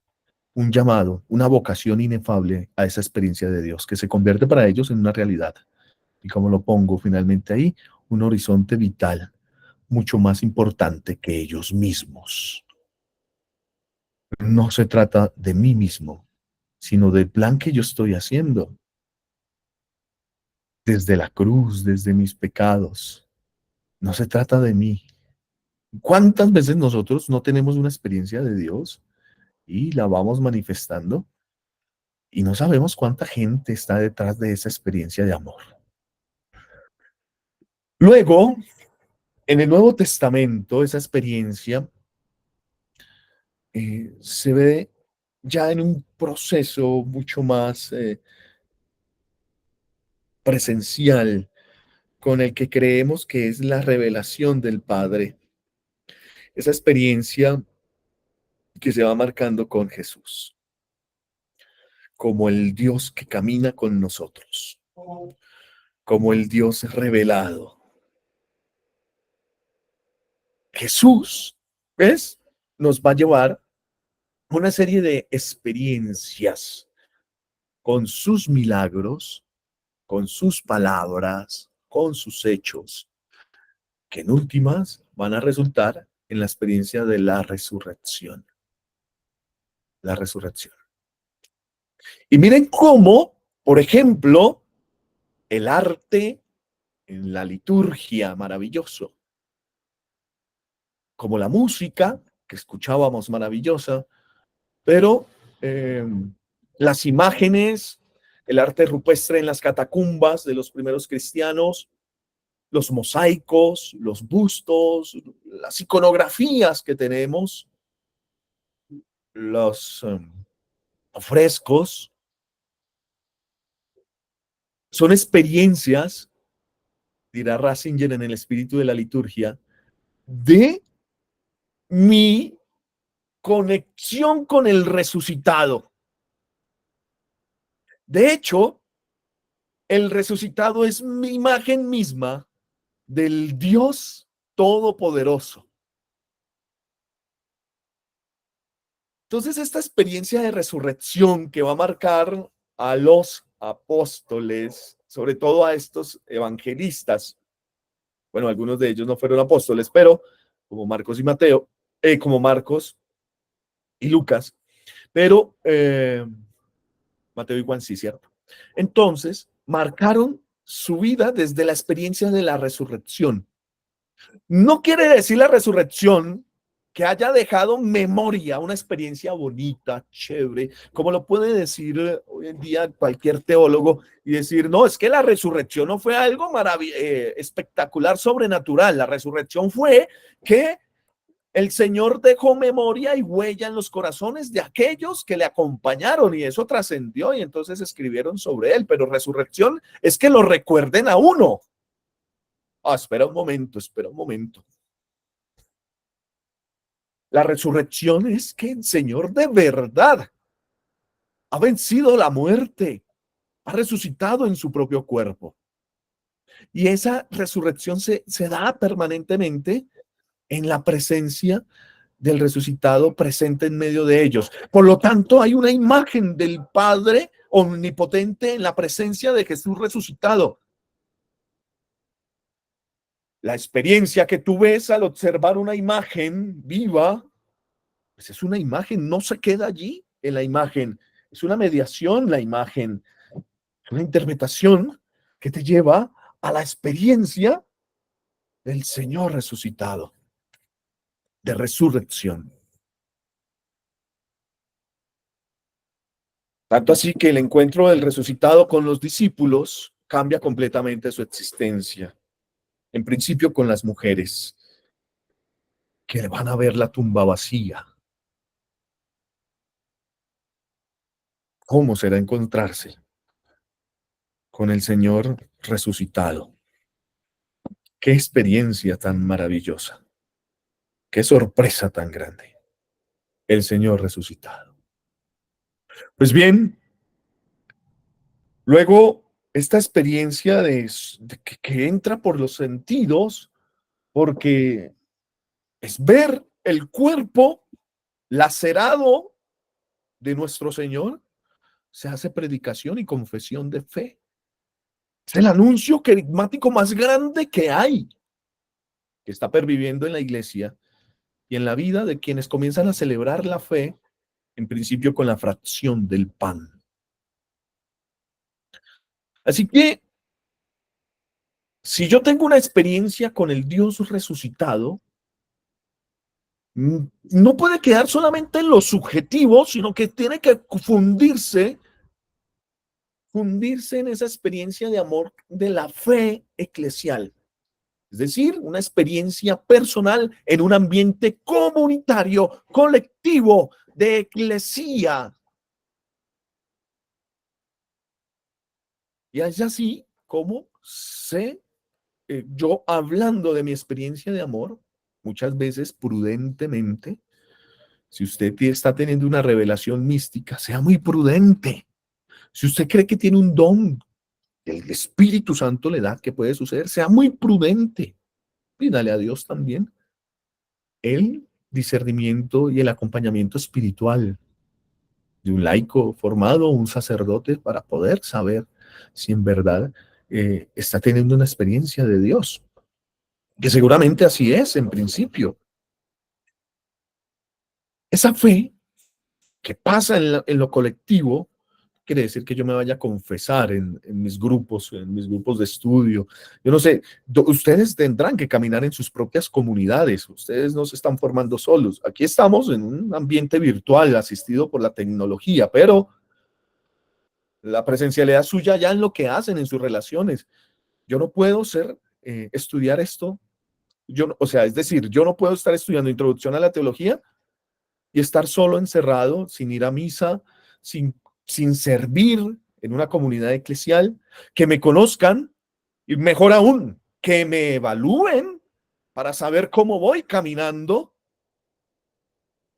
un llamado, una vocación inefable a esa experiencia de Dios, que se convierte para ellos en una realidad. Y como lo pongo finalmente ahí, un horizonte vital mucho más importante que ellos mismos. No se trata de mí mismo, sino del plan que yo estoy haciendo. Desde la cruz, desde mis pecados. No se trata de mí. ¿Cuántas veces nosotros no tenemos una experiencia de Dios y la vamos manifestando y no sabemos cuánta gente está detrás de esa experiencia de amor? Luego, en el Nuevo Testamento, esa experiencia se ve ya en un proceso mucho más presencial, con el que creemos que es la revelación del Padre. Esa experiencia que se va marcando con Jesús, como el Dios que camina con nosotros, como el Dios revelado. Jesús, ¿ves? Nos va a llevar una serie de experiencias con sus milagros, con sus palabras, con sus hechos, que en últimas van a resultar en la experiencia de la resurrección. La resurrección. Y miren cómo, por ejemplo, el arte en la liturgia maravilloso, como la música que escuchábamos maravillosa, pero las imágenes, el arte rupestre en las catacumbas de los primeros cristianos, los mosaicos, los bustos, las iconografías que tenemos, los frescos, son experiencias, dirá Ratzinger en el espíritu de la liturgia, de mi conexión con el resucitado. De hecho, el resucitado es mi imagen misma del Dios Todopoderoso. Entonces, esta experiencia de resurrección que va a marcar a los apóstoles, sobre todo a estos evangelistas, bueno, algunos de ellos no fueron apóstoles, pero como Marcos y Mateo, como Marcos y Lucas, pero Mateo y Juan sí, ¿cierto? Entonces, marcaron su vida desde la experiencia de la resurrección. No quiere decir la resurrección que haya dejado memoria, una experiencia bonita, chévere, como lo puede decir hoy en día cualquier teólogo y decir, no, es que la resurrección no fue algo espectacular, sobrenatural. La resurrección fue que el Señor dejó memoria y huella en los corazones de aquellos que le acompañaron y eso trascendió y entonces escribieron sobre él. Pero resurrección es que lo recuerden a uno. Ah, espera un momento, espera un momento. La resurrección es que el Señor de verdad ha vencido la muerte, ha resucitado en su propio cuerpo. Y esa resurrección se da permanentemente en la presencia del resucitado presente en medio de ellos. Por lo tanto, hay una imagen del Padre omnipotente en la presencia de Jesús resucitado. La experiencia que tú ves al observar una imagen viva, pues es una imagen, no se queda allí en la imagen, es una mediación la imagen, es una interpretación que te lleva a la experiencia del Señor resucitado, de resurrección. Tanto así que el encuentro del resucitado con los discípulos cambia completamente su existencia. En principio con las mujeres, que van a ver la tumba vacía. ¿Cómo será encontrarse con el Señor resucitado? Qué experiencia tan maravillosa. Qué sorpresa tan grande. El Señor resucitado. Pues bien, luego esta experiencia que entra por los sentidos, porque es ver el cuerpo lacerado de nuestro Señor, se hace predicación y confesión de fe. Es el anuncio carismático más grande que hay, que está perviviendo en la iglesia y en la vida de quienes comienzan a celebrar la fe, en principio con la fracción del pan. Así que, si yo tengo una experiencia con el Dios resucitado, no puede quedar solamente en lo subjetivo, sino que tiene que fundirse en esa experiencia de amor de la fe eclesial. Es decir, una experiencia personal en un ambiente comunitario, colectivo, de eclesía. Y es así como yo hablando de mi experiencia de amor, muchas veces prudentemente, si usted está teniendo una revelación mística, sea muy prudente. Si usted cree que tiene un don que el Espíritu Santo le da, que puede suceder, sea muy prudente. Pídale a Dios también el discernimiento y el acompañamiento espiritual de un laico formado, un sacerdote, para poder saber si en verdad está teniendo una experiencia de Dios, que seguramente así es en principio. Esa fe que pasa en lo colectivo, quiere decir que yo me vaya a confesar en mis grupos de estudio. Yo no sé, ustedes tendrán que caminar en sus propias comunidades, ustedes no se están formando solos. Aquí estamos en un ambiente virtual asistido por la tecnología, pero la presencialidad suya ya en lo que hacen en sus relaciones. Yo no puedo estudiar esto, es decir, yo no puedo estar estudiando introducción a la teología y estar solo encerrado, sin ir a misa, sin servir en una comunidad eclesial, que me conozcan y mejor aún, que me evalúen para saber cómo voy caminando,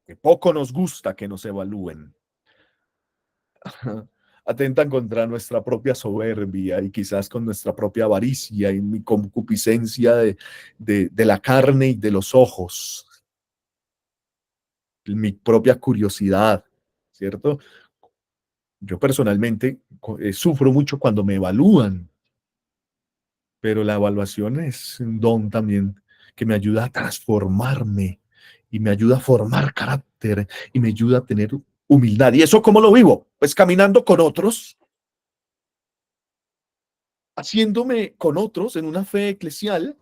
que poco nos gusta que nos evalúen. atentan contra nuestra propia soberbia y quizás con nuestra propia avaricia y mi concupiscencia de la carne y de los ojos, mi propia curiosidad, ¿cierto? Yo personalmente sufro mucho cuando me evalúan, pero la evaluación es un don también que me ayuda a transformarme y me ayuda a formar carácter y me ayuda a tener humildad. ¿Y eso cómo lo vivo? Pues caminando con otros, haciéndome con otros en una fe eclesial.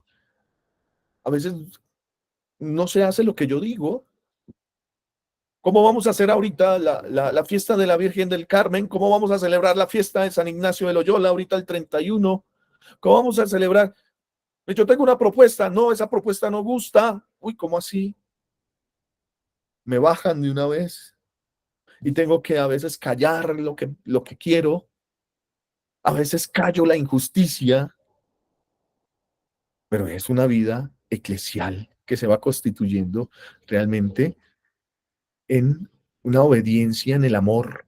A veces no se hace lo que yo digo. ¿Cómo vamos a hacer ahorita la fiesta de la Virgen del Carmen? ¿Cómo vamos a celebrar la fiesta de San Ignacio de Loyola ahorita el 31? ¿Cómo vamos a celebrar? Yo tengo una propuesta. No, esa propuesta no gusta. Uy, ¿cómo así? Me bajan de una vez y tengo que a veces callar lo que quiero. A veces callo la injusticia, pero es una vida eclesial que se va constituyendo realmente en una obediencia en el amor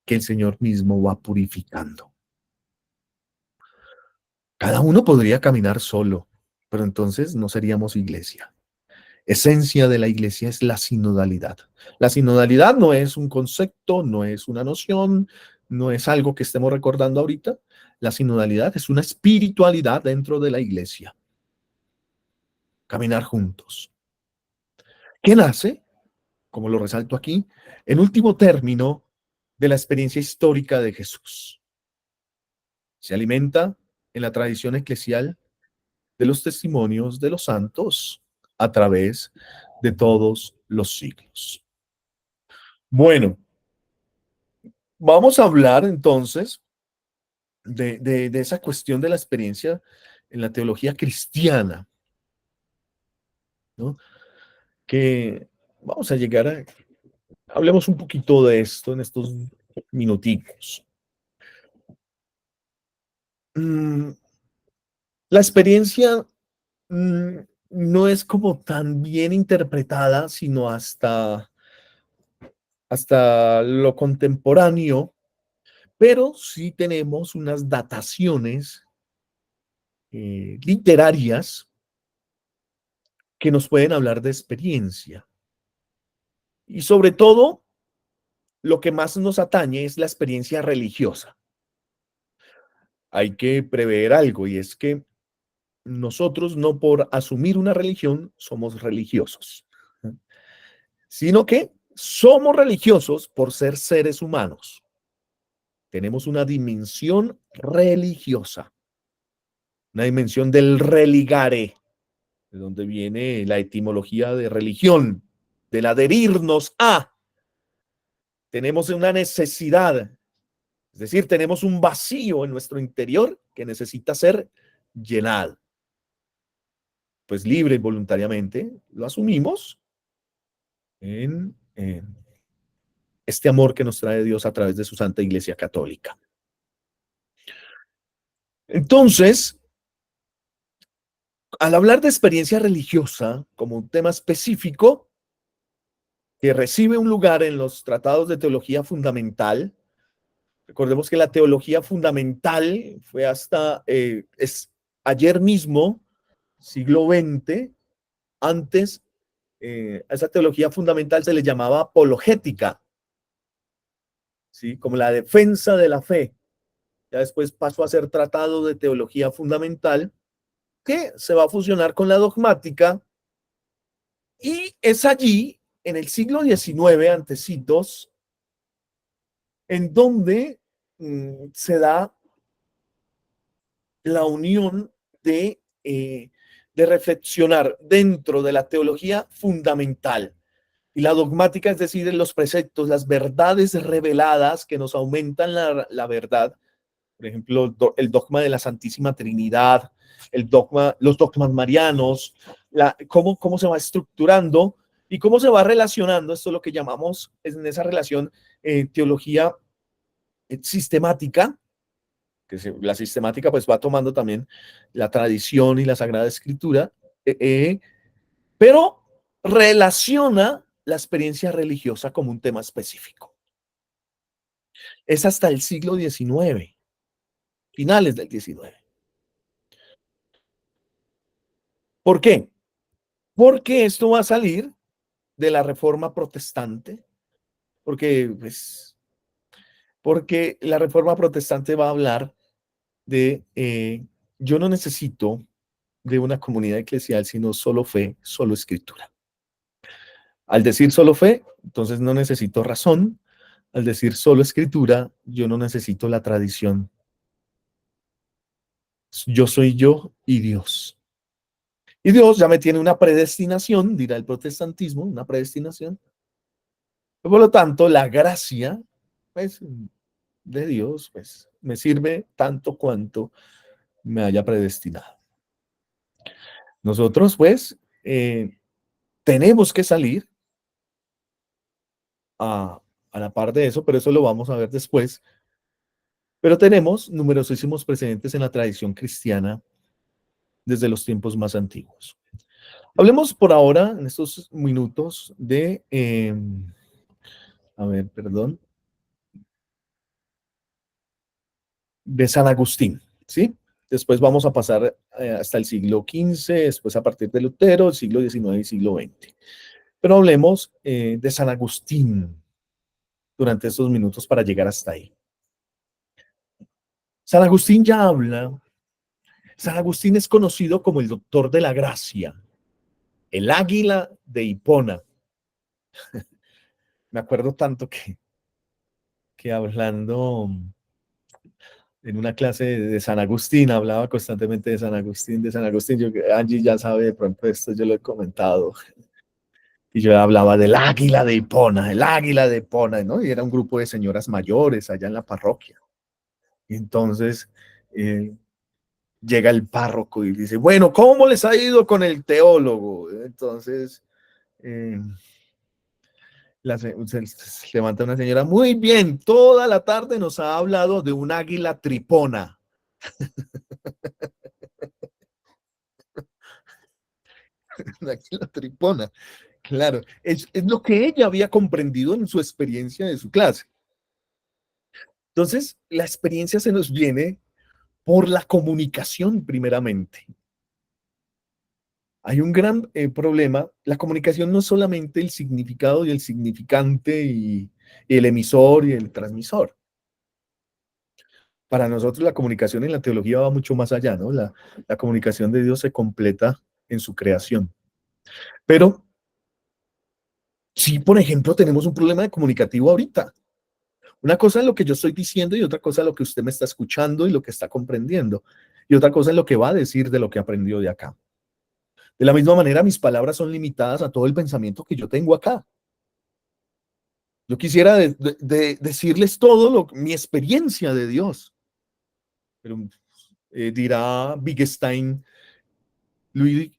que el Señor mismo va purificando. Cada uno podría caminar solo, pero entonces no seríamos iglesia. Esencia de la iglesia es la sinodalidad. La sinodalidad no es un concepto, no es una noción, no es algo que estemos recordando ahorita. La sinodalidad es una espiritualidad dentro de la iglesia. Caminar juntos. ¿Qué nace? Como lo resalto aquí, en último término, de la experiencia histórica de Jesús. Se alimenta en la tradición eclesial de los testimonios de los santos a través de todos los siglos. Bueno, vamos a hablar entonces de esa cuestión de la experiencia en la teología cristiana, ¿no? Que vamos a llegar a... Hablemos un poquito de esto en estos minuticos. La experiencia no es como tan bien interpretada, sino hasta lo contemporáneo, pero sí tenemos unas dataciones literarias que nos pueden hablar de experiencia. Y sobre todo, lo que más nos atañe es la experiencia religiosa. Hay que prever algo, y es que nosotros no por asumir una religión somos religiosos, sino que somos religiosos por ser seres humanos. Tenemos una dimensión religiosa, una dimensión del religare, de donde viene la etimología de religión, del adherirnos a. Tenemos una necesidad, es decir, tenemos un vacío en nuestro interior que necesita ser llenado. Pues libre y voluntariamente lo asumimos en este amor que nos trae Dios a través de su Santa Iglesia Católica. Entonces, al hablar de experiencia religiosa como un tema específico que recibe un lugar en los tratados de teología fundamental, recordemos que la teología fundamental fue hasta ayer mismo, siglo XX, antes a esa teología fundamental se le llamaba apologética, ¿sí? Como la defensa de la fe. Ya después pasó a ser tratado de teología fundamental, que se va a fusionar con la dogmática, y es allí, en el siglo XIX, antecitos, en donde se da la unión de reflexionar dentro de la teología fundamental y la dogmática, es decir, en los preceptos, las verdades reveladas que nos aumentan la verdad. Por ejemplo, el dogma de la Santísima Trinidad, los dogmas marianos, cómo se va estructurando y cómo se va relacionando. Esto es lo que llamamos en esa relación teología sistemática, que la sistemática pues va tomando también la tradición y la Sagrada Escritura, pero relaciona la experiencia religiosa como un tema específico. es hasta el siglo XIX, finales del XIX. ¿Por qué? Porque esto va a salir de la Reforma Protestante, porque la Reforma Protestante va a hablar de yo no necesito de una comunidad eclesial, sino solo fe, solo escritura. Al decir solo fe, entonces no necesito razón. Al decir solo escritura, yo no necesito la tradición. Yo soy yo y Dios. Y Dios ya me tiene una predestinación, dirá el protestantismo, una predestinación. Por lo tanto, la gracia, pues, de Dios, pues, me sirve tanto cuanto me haya predestinado. Nosotros, pues, tenemos que salir a la par de eso, pero eso lo vamos a ver después. Pero tenemos numerosísimos precedentes en la tradición cristiana desde los tiempos más antiguos. Hablemos por ahora, en estos minutos, de, de San Agustín, ¿sí? Después vamos a pasar hasta el siglo XV, después a partir de Lutero, el siglo XIX y siglo XX. Pero hablemos de San Agustín durante estos minutos para llegar hasta ahí. San Agustín ya habla. San Agustín es conocido como el doctor de la gracia, el águila de Hipona. Me acuerdo tanto que hablando en una clase de San Agustín, hablaba constantemente de San Agustín, de San Agustín. Angie ya sabe de pronto esto, yo lo he comentado. Y yo hablaba del águila de Hipona, el águila de Hipona, ¿no? Y era un grupo de señoras mayores allá en la parroquia. Y entonces llega el párroco y dice, bueno, ¿cómo les ha ido con el teólogo? Entonces se levanta una señora, muy bien, toda la tarde nos ha hablado de un águila tripona. Una águila tripona, claro, es lo que ella había comprendido en su experiencia de su clase. Entonces, la experiencia se nos viene por la comunicación primeramente. Hay un gran problema. La comunicación no es solamente el significado y el significante y el emisor y el transmisor. Para nosotros la comunicación en la teología va mucho más allá, ¿no? La comunicación de Dios se completa en su creación. Pero sí, por ejemplo, tenemos un problema de comunicativo ahorita. Una cosa es lo que yo estoy diciendo y otra cosa es lo que usted me está escuchando y lo que está comprendiendo. Y otra cosa es lo que va a decir de lo que aprendió de acá. De la misma manera, mis palabras son limitadas a todo el pensamiento que yo tengo acá. Yo quisiera decirles todo mi experiencia de Dios. Pero dirá Wittgenstein, Ludwig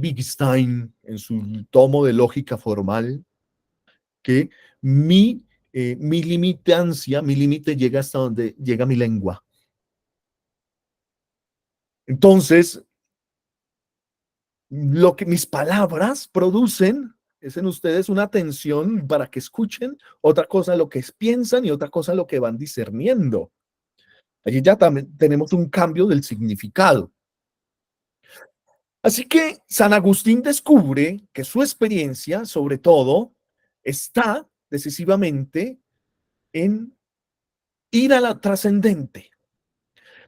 Wittgenstein, en su tomo de lógica formal, que mi limitancia, mi límite llega hasta donde llega mi lengua. Entonces, lo que mis palabras producen es en ustedes una atención para que escuchen, otra cosa lo que piensan y otra cosa lo que van discerniendo. Allí ya también tenemos un cambio del significado. Así que San Agustín descubre que su experiencia, sobre todo, está decisivamente en ir a la trascendente.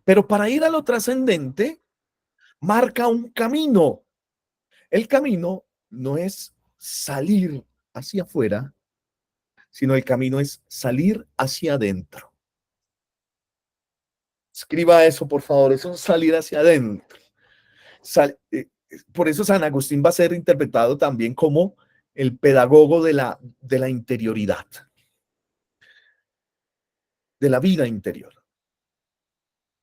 Pero para ir a lo trascendente, marca un camino. El camino no es salir hacia afuera, sino el camino es salir hacia adentro. Escriba eso, por favor, es un salir hacia adentro. Por eso San Agustín va a ser interpretado también como el pedagogo de la interioridad, de la vida interior.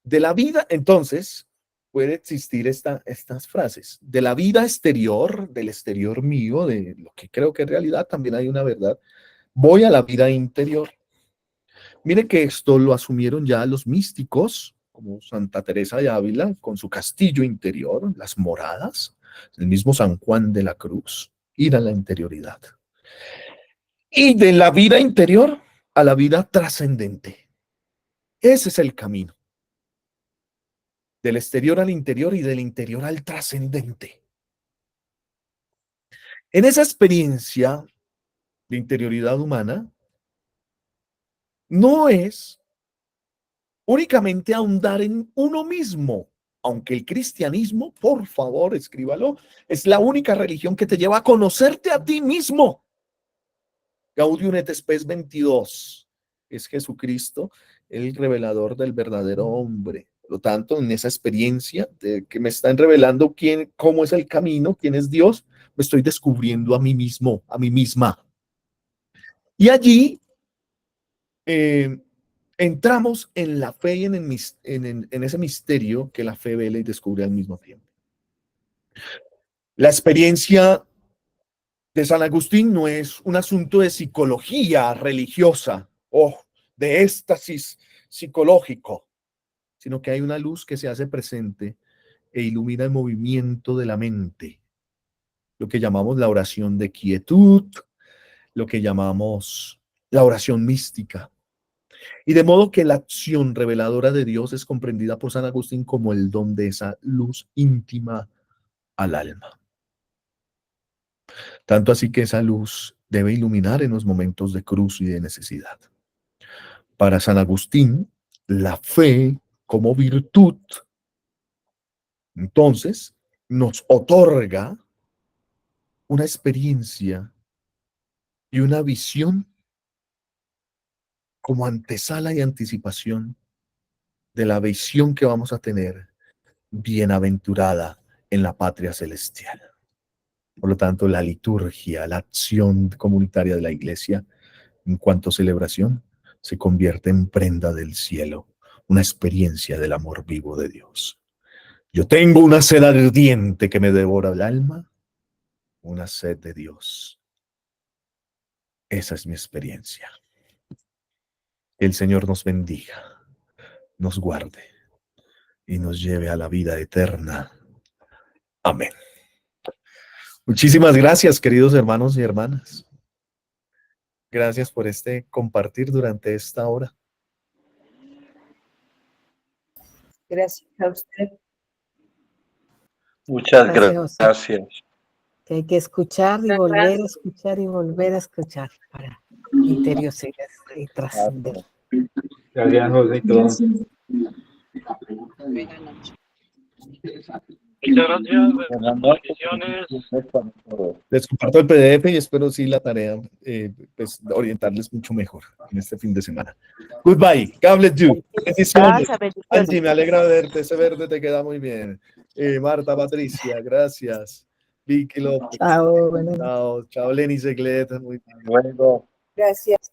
De la vida, entonces, puede existir estas frases. De la vida exterior, del exterior mío, de lo que creo que es realidad, también hay una verdad. Voy a la vida interior. Mire que esto lo asumieron ya los místicos, como Santa Teresa de Ávila, con su castillo interior, las moradas, el mismo San Juan de la Cruz, ir a la interioridad. Y de la vida interior a la vida trascendente. Ese es el camino. Del exterior al interior y del interior al trascendente. En esa experiencia de interioridad humana, no es únicamente ahondar en uno mismo, aunque el cristianismo, por favor, escríbalo, es la única religión que te lleva a conocerte a ti mismo. Gaudium et Spes 22. Es Jesucristo el revelador del verdadero hombre. Por lo tanto, en esa experiencia de que me están revelando cómo es el camino, quién es Dios, me estoy descubriendo a mí mismo, a mí misma. Y allí entramos en la fe y en ese misterio que la fe vela y descubre al mismo tiempo. La experiencia de San Agustín no es un asunto de psicología religiosa o de éxtasis psicológico, sino que hay una luz que se hace presente e ilumina el movimiento de la mente, lo que llamamos la oración de quietud, lo que llamamos la oración mística. Y de modo que la acción reveladora de Dios es comprendida por San Agustín como el don de esa luz íntima al alma. Tanto así que esa luz debe iluminar en los momentos de cruz y de necesidad. Para San Agustín, la fe como virtud, entonces, nos otorga una experiencia y una visión como antesala y anticipación de la visión que vamos a tener bienaventurada en la patria celestial. Por lo tanto, la liturgia, la acción comunitaria de la Iglesia, en cuanto a celebración, se convierte en prenda del cielo, una experiencia del amor vivo de Dios. Yo tengo una sed ardiente que me devora el alma, una sed de Dios. Esa es mi experiencia. Que el Señor nos bendiga, nos guarde y nos lleve a la vida eterna. Amén. Muchísimas gracias, queridos hermanos y hermanas. Gracias por compartir durante esta hora. Gracias a usted. Muchas Gracias. gracias. Que hay que escuchar y volver a escuchar y volver a escuchar para interiorizar y trascender. Gracias, José. Gracias. Buenas noches. Muchas gracias. Buenas noches. Bendiciones. Les comparto el PDF y espero sí la tarea, pues orientarles mucho mejor en este fin de semana. Goodbye. God bless you. Bendiciones. Gracias, bendiciones. Angie, me alegra verte. Ese verde te queda muy bien. Marta, Patricia, gracias. Vicky López. Chao. Buenas noches. Chao. Chao, Lenny Seglet. Muy bien. Luego. Gracias.